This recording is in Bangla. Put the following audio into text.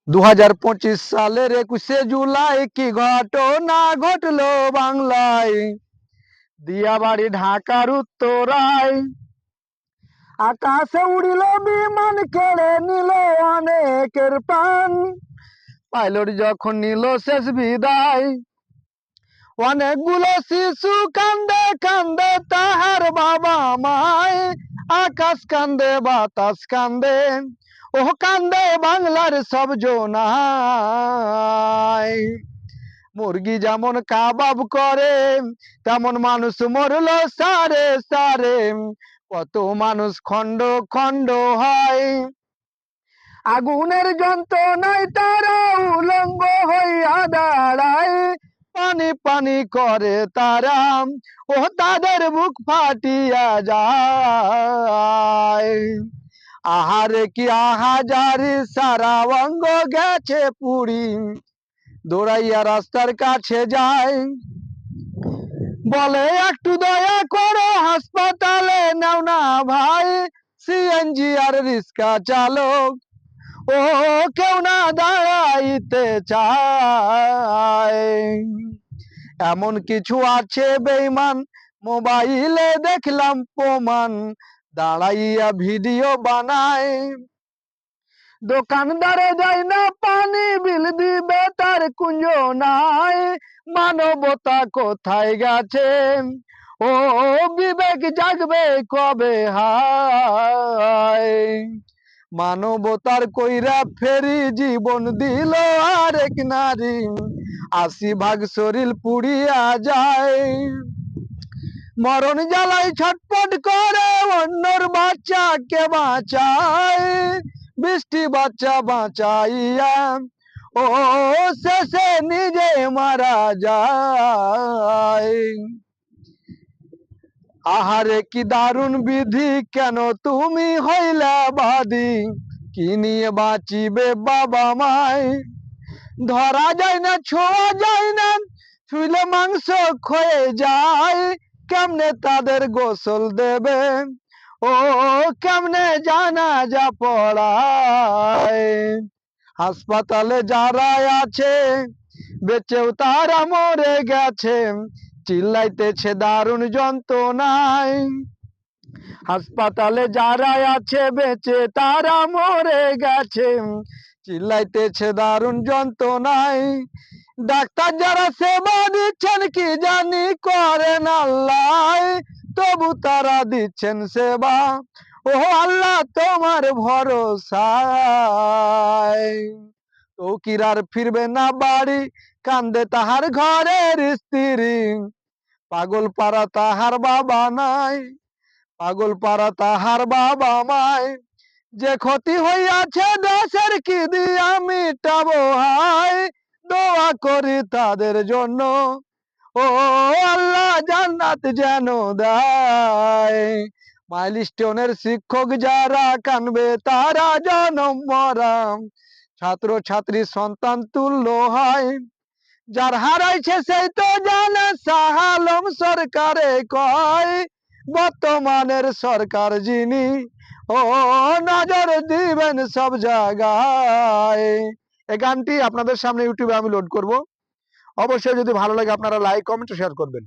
2025 সালের 21শে জুলাই কি ঘটনা ঘটলো বাংলায়। দিয়াবাড়ি ঢাকার উত্তরায় আকাশে উড়িল বিমান, কেড়ে নিল অনেকের প্রাণ। পাইলট যখন নিল শেষ বিদায়, অনেকগুলো শিশু কান্দে কান্দে তাহার বাবা মায়। আকাশ কান্দে বাতাস কান্দে, ও কান্দে বাংলার সব জনায়। মুরগি যেমন কাবাব করে, তেমন মানুষ মরলো সারে সারে। কত মানুষ খন্ড খন্ড হয়, আগুনের যন্ত্রণায় তারা উলঙ্গ হইয়া দাঁড়ায়। পানি পানি করে তারা, ও তাদের বুক ফাটিয়া যায়। আহারে কি আহাজারি, সারা অঙ্গ গেছে পুড়ি। দৌড়াইয়া রাস্তার কাছে যায়, বলে একটু দয়া করো, হাসপাতালে নাও না ভাই। সিএনজি আর রিক্সা চালক, ও কেউ না দাঁড়াইতে চায়। এমন কিছু আছে বেঈমান, মোবাইলে দেখলাম প্রমাণ। দাঁড়াইয়া ভিডিও বানায়, দোকানদারে যায় না পানি বিল দিবে তার কুঞ্জ নাই। মানবতা কোথায় গেছে, ও বিবেক জাগবে কবে হায়। মানবতার কইরা ফেরি, জীবন দিল আরেক নারী। 80 ভাগ শরীর পুড়িয়া যায়, মরণ জ্বালাই ছটপট করে অন্যর বাচ্চাকে বাঁচায়। বৃষ্টি বাচ্চা বাঁচাইয়া, ও শেষে নিজে মারা যায়। আহারে কি দারুণ বিধি, কেন তুমি হইলা বাদী। কি নিয়ে বাঁচিবে বাবা মায়, ধরা যায় না ছোঁয়া যায় না, ছুঁইলে মাংস ক্ষয়ে যায়। কেমনে তাদের গোসল দেবে, ও কেমনে জানাজা পড়ায়। হাসপাতালে যারা আছে, বেঁচেও তারা মরে গেছে। চিল্লাইতেছে দারুণ যন্ত্রণায়। হাসপাতালে যারা আছে বেঁচে, তারা মরে গেছে। চিল্লাইতেছে দারুণ যন্ত্রণায়। ডাক্তার যারা সেবা দিচ্ছেন, কি জানি করেন আল্লাহ, তবু তারা দিচ্ছেন সেবা। ও আল্লাহ তোমার ভরসায়। ফকির ফিরবে না বাড়ি, কান্দে তাহার ঘরের স্ত্রী। পাগল পাড়া তাহার বাবা নাই, পাগল পাড়া তাহার বাবা মায়। যে ক্ষতি হইয়াছে দেশের, কি দিয়া মিটাবো হায়। দোয়া করি তাদের জন্য, ও আল্লাহ জান্নাত যেন দেয়। মাইলস্টোনের শিক্ষক যারা কানবে, তারা জনম মরা। ছাত্র ছাত্রী সন্তান তুল্য হয়, যার হারাইছে সেই তো জানে। শাহ আলম সরকারে কয়, বর্তমানের সরকার যিনি, ও নজর দিবেন সব জায়গায়। এই গানটি আপনাদের সামনে ইউটিউবে আমি লোড করব। অবশ্যই যদি ভালো লাগে আপনারা লাইক কমেন্ট শেয়ার করবেন।